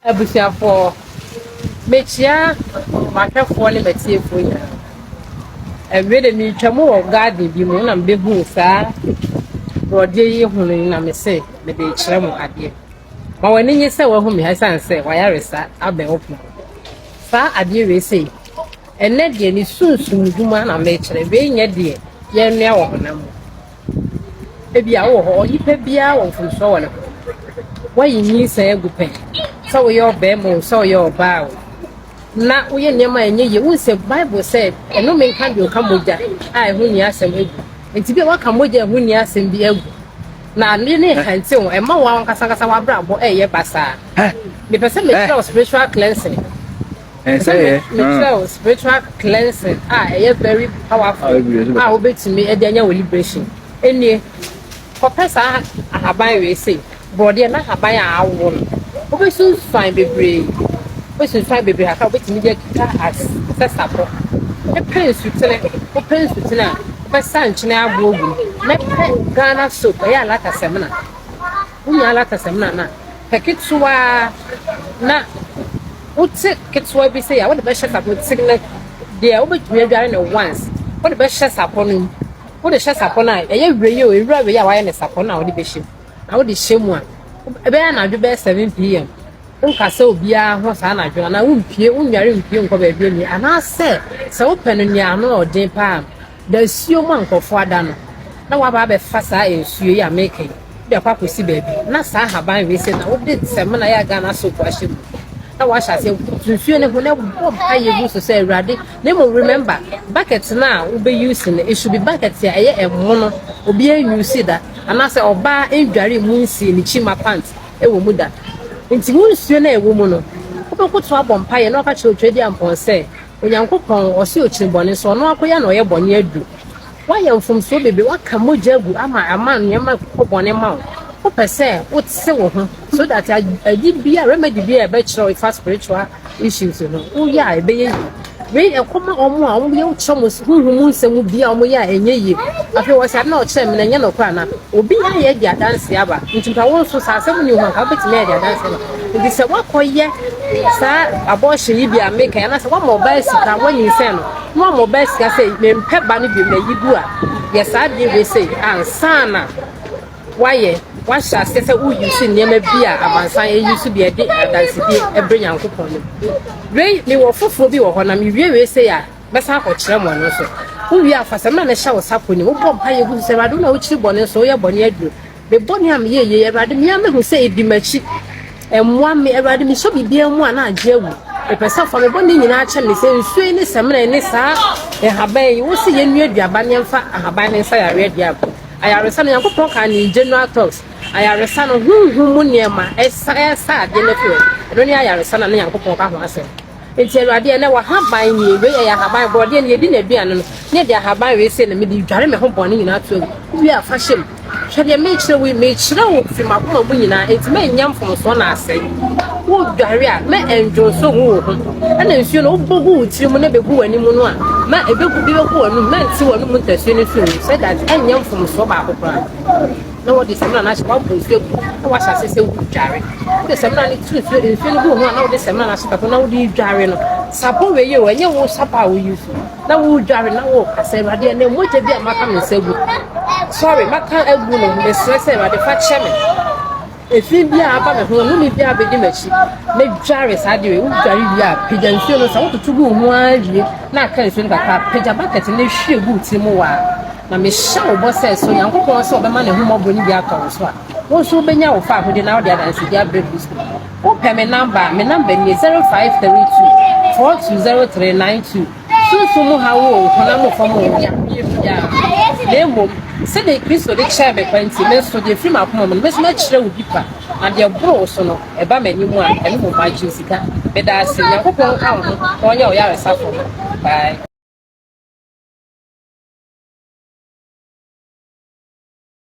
Abusia for mechia mahwefo ne betiefo nya ewede mi twamo garden bi mu na mbehu saa brode yi hunu na me se me de kire mu ade ma wani nyi se wa hu mi hasan se wa yaresa abe opu saa ade we se enne de ni sunsun duma na me kire we nya de ye nua wo honam ebia wo ho yipa bia wo funso wo ne wa yinyi se agupe so your bemo so your bow na uye nyama enye ye wo se bible say eno men kan bi o kamoja ai hu ni asem egu enti bi wa kamoja hu ni asem bi egu na ne hante o e ma wa kasa wa bra bo ye basa me pese me try spiritual cleansing say spiritual cleansing e very powerful obetimi e de anya liberation enie for person ahaban we say body na ahaban awo obesun fine bebre obesun fine bebre aka obetimi dia kita as sesabo e prince tele o san chine abogu na Ghana soap ya lata semna unya lata semna na pekitwa na uti kitwa bi say ya what the best sabo signal dia obetumi aduare na once what the best sabo no what the sabo na e wreyo ewura we ya wa ne sabo na wo de behim na wo de shemu a ebe ya na adwo be 7 pm nka se obia ho sa na adwo na unpie unware mpie nko ba bia ni ana se wo penu ni ano odin pa da suo man nkofo ada no na wa ba be fa sa ensuo ya make bia kwa kosi ba bi na sa haban we se na wo de sem na ya Ghana so kwa hye na wa sha se nsuo ne ho na bo pa ye bu so se awrade na mo remember bucket na wo be use ne it should be bucket ya eye emo no obi use da ana se oba endware mu nsi ni chima pants e wo mu da nti mu nsuo na e wo mu no obekoto abompa ye na ka che otwedi ampon se onyankopon ose ochiribone so no akoya na oye bone adu wayɛ mfomso bebe waka moja gu ama nyema kobone ma wo pese wo tse wo ho so that adi bia remedy bia be kyerɛ for spiritual issues no wo ya ebe ye we ekoma omo a wo ye wo kyerɛ mo huhu nsɛm bia omo ya enye ye afi wo sa na o kyerɛ me na nye no kwa na obi ya ye dia dance aba ntimpa wo so sa asɛm ni ho ka betime ya dia dance aba ndi sɛ wakoye sa abortion yi bia make ya na sɛ wa mobile sika wo yin sɛ no no mobile sika sɛ me mpɛ ba no bi na yigu a ye sa de we say ansana waye wa sha sɛ wo use nneema bia abansan e use bia de dance bi e bre yankopɔn no we me wo foforo bi wo hɔ na me wie we say a bɛsa akɔ kyerɛ mo no so wo wie afasɛm na hyɛ wo sapo ni wo bɔ mpa ye gu sɛ rado na wo kyiri bɔne so wo yɛ bɔne aduro be bɔne am ye rado me am hu sɛ edi machi emwa me rado me so bibia mu ana agye awu e pesa fa me bɔne nyina akyɛ me sɛ nsuo ni sɛmna ni saa e haban yi wo se ye nua aduaba ne mfa ahaban ne nsa ya aduaba ayaresa no yankopɔn ka ni general talks ayaresa no hunhun mu niema esa ade ne fo no ni ayaresa na yankopɔn ka ho asɛm enti awurade na wa haban ni we ya haban bɔde ne yedi na aduane no ne de haban we se na me di dware me ho bɔne nyina to wi afa hyem hwede me kyerɛ wo fi makoma mu nyina enti me nyam fom so na asɛe wo dware a me enjo so wo ho ana nsuo no wo bogu tiri mu na begu wani mu no a ma ebegu bi begu wanu ma nti wanu mu ntasuo ne so so that enyam fom so ba akokora na wo de semna na hye bo nsuo na wa hyase se wo dware wo de semna ne tiri nsuo no bu ho na wo de semna na hye na wo de dware no sabo we ye wo enye wo sapa wo yusu na wo dware na wo kasa rade na moja bi amaka me nsagu sorry maka agu no me stress rade fa cheme efi bia aba me ho no mi bia be di machi me dware sa de we wo dware bia pija nsuo no sa wo tutugu ho awie na aka nsuo no kaka pija bucket ne hwe gu ti mu wa na me sha wo bo se so yankopon so obema ne ho mobro ni bia atɔ so a wo so benya wo fa ahode na wo de adansi dia break this wo pɛ me number ni 0532 420392 so mu ha wo kona mo fo mo ya lemo se de Kristo de kyerɛ me kwanti me so de free makoma mo me so na kyerɛ wo bipa na de bro so no e ba mani mu a ene mo ba ji sika be da se yakopon ka ho onye o ya resafo bye.